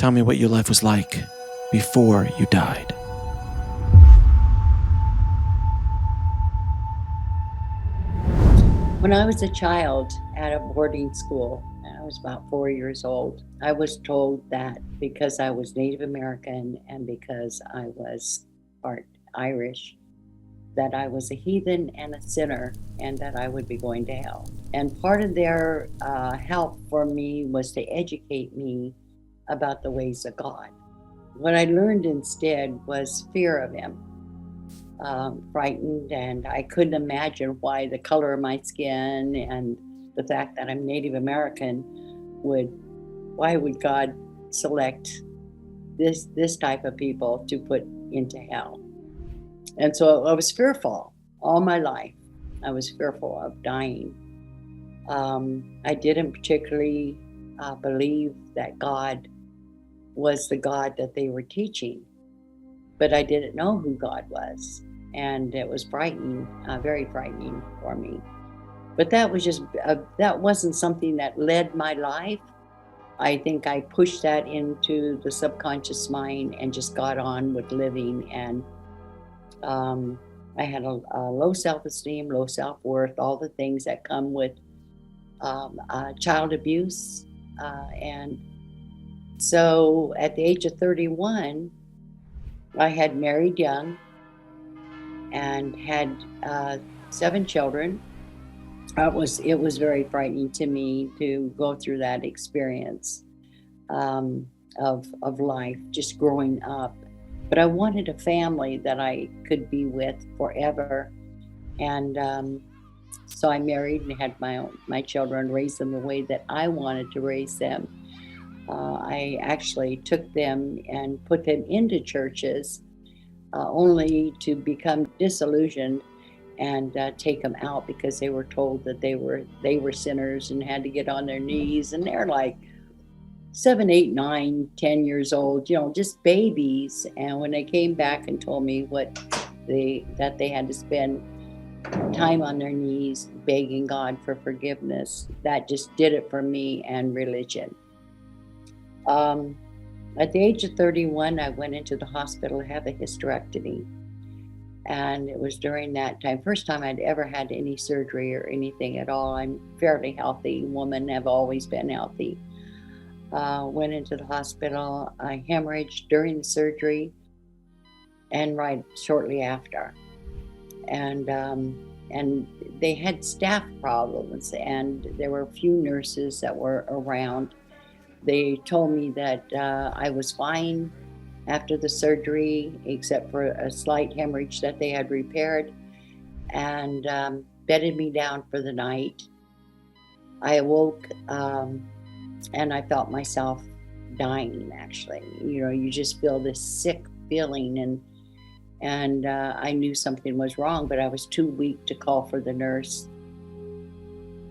Tell me what your life was like before you died. When I was a child at a boarding school, and I was about 4 years old, I was told that because I was Native American and because I was part Irish, that I was a heathen and a sinner and that I would be going to hell. And part of their help for me was to educate me about the ways of God. What I learned instead was fear of Him. Frightened, and I couldn't imagine why the color of my skin and the fact that I'm Native American why would God select this type of people to put into hell? And so I was fearful all my life. I was fearful of dying. I didn't particularly believe that God was the God that they were teaching, but I didn't know who God was. And it was frightening, very frightening for me. But that wasn't something that led my life. I think I pushed that into the subconscious mind and just got on with living. And I had a low self-esteem, low self-worth, all the things that come with child abuse. And so at the age of 31, I had married young and had 7 children. It was very frightening to me to go through that experience of life, just growing up. But I wanted a family that I could be with forever, and so I married and had my children, raised them the way that I wanted to raise them. I actually took them and put them into churches. Only to become disillusioned and take them out because they were told that they were sinners and had to get on their knees. And they're like 7, 8, 9, 10 years old, just babies. And when they came back and told me that they had to spend time on their knees begging God for forgiveness, that just did it for me and religion. At the age of 31, I went into the hospital to have a hysterectomy. And it was during that time, first time I'd ever had any surgery or anything at all. I'm a fairly healthy woman, have always been healthy. Went into the hospital. I hemorrhaged during the surgery and right shortly after. And they had staff problems, and there were a few nurses that were around. They told me that I was fine after the surgery, except for a slight hemorrhage that they had repaired, and bedded me down for the night. I awoke and I felt myself dying, actually. You just feel this sick feeling, and I knew something was wrong, but I was too weak to call for the nurse.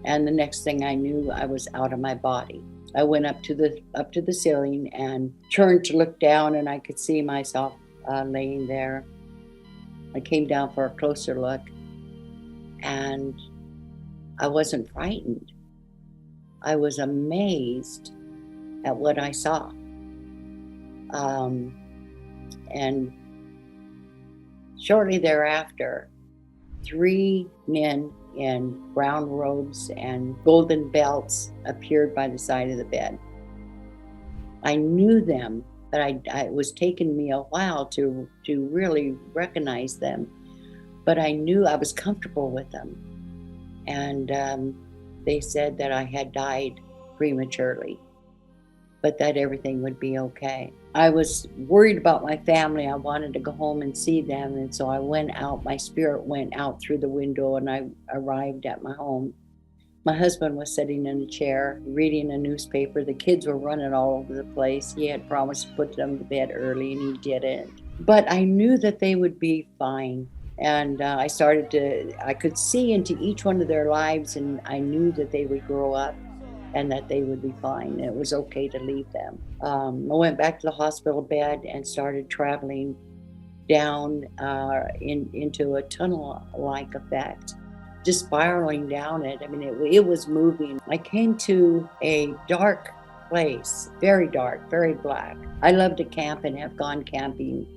And the next thing I knew, I was out of my body. I went up to the ceiling and turned to look down, and I could see myself laying there. I came down for a closer look, and I wasn't frightened. I was amazed at what I saw. And shortly thereafter, 3 men in brown robes and golden belts appeared by the side of the bed. I knew them, but it was taking me a while to really recognize them. But I knew I was comfortable with them. And they said that I had died prematurely, but that everything would be okay. I was worried about my family. I wanted to go home and see them. And so I went out, my spirit went out through the window, and I arrived at my home. My husband was sitting in a chair reading a newspaper. The kids were running all over the place. He had promised to put them to bed early, and he didn't. But I knew that they would be fine. And I could see into each one of their lives, and I knew that they would grow up and that they would be fine. It was okay to leave them. I went back to the hospital bed and started traveling down into a tunnel-like effect, just spiraling down it. I mean, it was moving. I came to a dark place, very dark, very black. I love to camp and have gone camping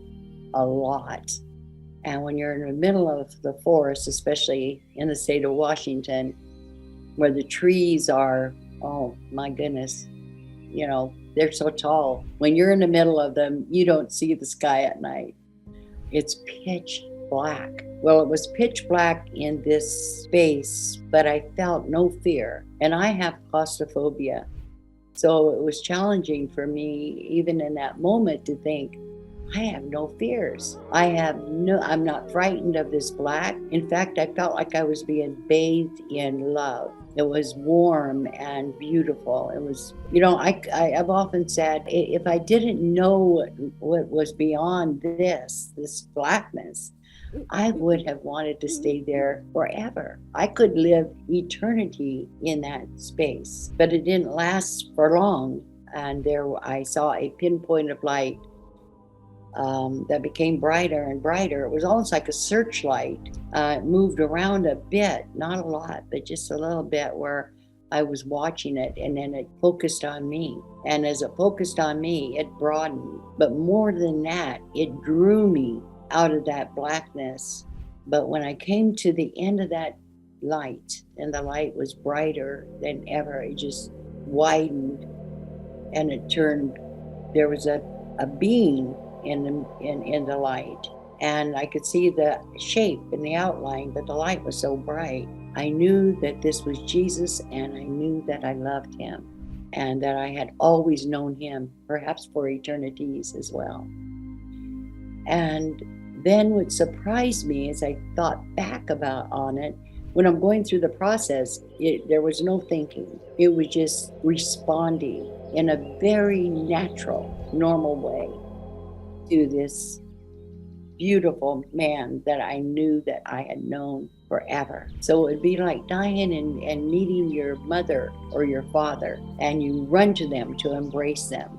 a lot. And when you're in the middle of the forest, especially in the state of Washington, where the trees are, oh my goodness, they're so tall. When you're in the middle of them, you don't see the sky at night. It's pitch black. Well, it was pitch black in this space, but I felt no fear. And I have claustrophobia. So it was challenging for me, even in that moment, to think, I have no fears. I'm not frightened of this black. In fact, I felt like I was being bathed in love. It was warm and beautiful. It was, I've often said, if I didn't know what was beyond this blackness, I would have wanted to stay there forever. I could live eternity in that space, but it didn't last for long. And there I saw a pinpoint of light that became brighter and brighter. It was almost like a searchlight. It moved around a bit, not a lot, but just a little bit, where I was watching it, and then it focused on me. And as it focused on me, it broadened. But more than that, it drew me out of that blackness. But when I came to the end of that light, and the light was brighter than ever, it just widened, and it turned, there was a being in the light, and I could see the shape and the outline, but the light was so bright. I knew that this was Jesus, and I knew that I loved him, and that I had always known him, perhaps for eternities as well. And then what surprised me as I thought back on it, when I'm going through the process, there was no thinking. It was just responding in a very natural, normal way to this beautiful man that I knew that I had known forever. So it would be like dying and meeting your mother or your father, and you run to them to embrace them.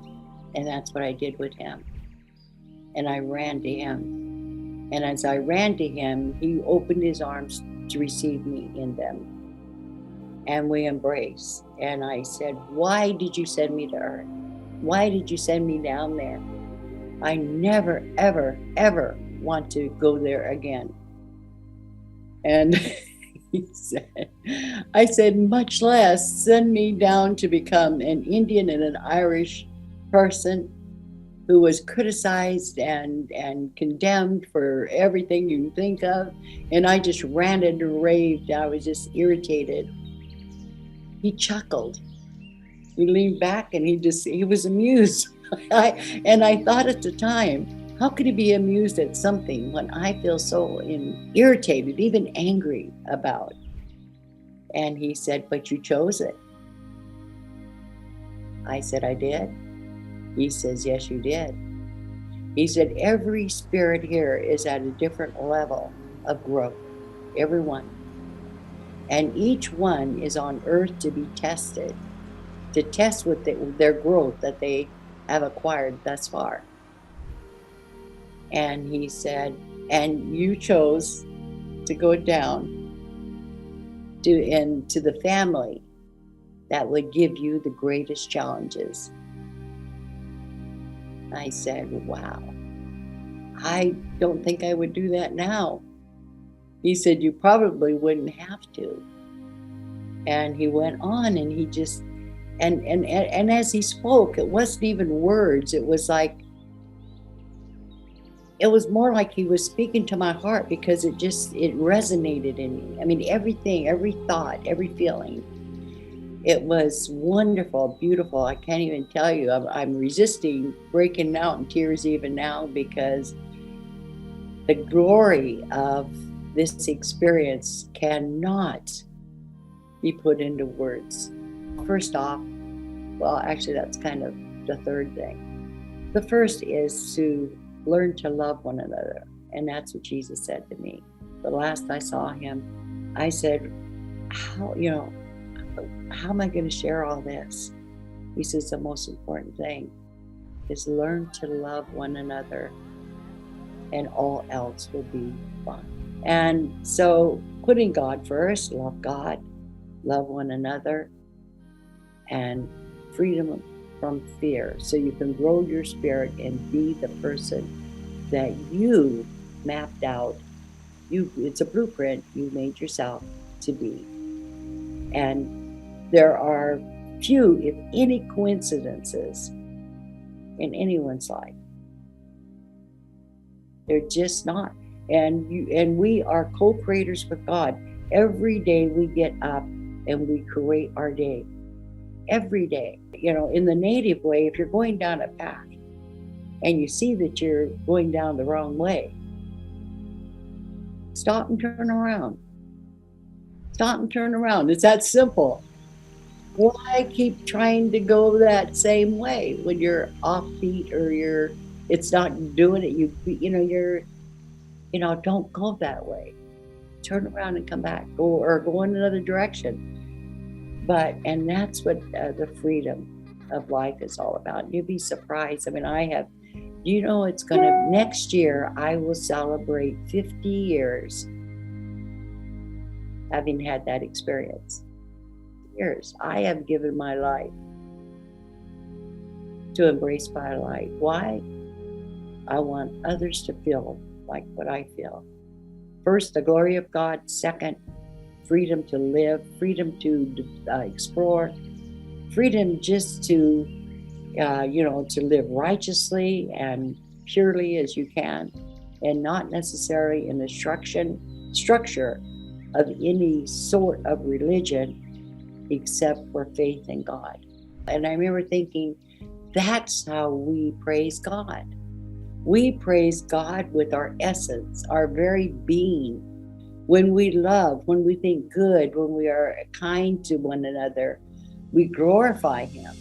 And that's what I did with him. And I ran to him. And as I ran to him, he opened his arms to receive me in them. And we embraced. And I said, why did you send me to earth? Why did you send me down there? I never, ever, ever want to go there again. And I said, much less send me down to become an Indian and an Irish person who was criticized and condemned for everything you can think of. And I just ranted and raved. I was just irritated. He chuckled. He leaned back and he was amused. And I thought at the time, how could he be amused at something when I feel so irritated, even angry about? And he said, but you chose it. I said, I did. He says, yes, you did. He said, every spirit here is at a different level of growth, every one. And each one is on earth to be tested, to test with their growth that they have acquired thus far. And he said, and you chose to go down to the family that would give you the greatest challenges. I said, wow, I don't think I would do that now. He said, you probably wouldn't have to. And he went on, and he just, and as he spoke, it wasn't even words. It was more like he was speaking to my heart, because it resonated in me. I mean, everything, every thought, every feeling. It was wonderful, beautiful. I can't even tell you. I'm resisting breaking out in tears even now, because the glory of this experience cannot be put into words. First off, well, actually, that's kind of the third thing. The first is to learn to love one another. And that's what Jesus said to me. The last I saw him, I said, how am I going to share all this? He says, the most important thing is learn to love one another, and all else will be fine. And so putting God first, love God, love one another, and freedom from fear so you can grow your spirit and be the person that you mapped out. It's a blueprint you made yourself to be. And there are few, if any, coincidences in anyone's life. They're just not. And we are co-creators with God. Every day we get up and we create our day. Every day. In the native way, if you're going down a path and you see that you're going down the wrong way, stop and turn around. Stop and turn around. It's that simple. Why keep trying to go that same way when you're offbeat or it's not doing it? Don't go that way. Turn around and come back, go in another direction. And that's what the freedom of life is all about. You'd be surprised. Next year I will celebrate 50 years having had that experience. Years I have given my life to embrace my life. Why? I want others to feel like what I feel. First, the glory of God. Second, freedom to live, freedom to explore, freedom just to live righteously and purely as you can, and not necessarily in the structure of any sort of religion except for faith in God. And I remember thinking, that's how we praise God. We praise God with our essence, our very being. When we love, when we think good, when we are kind to one another, we glorify Him.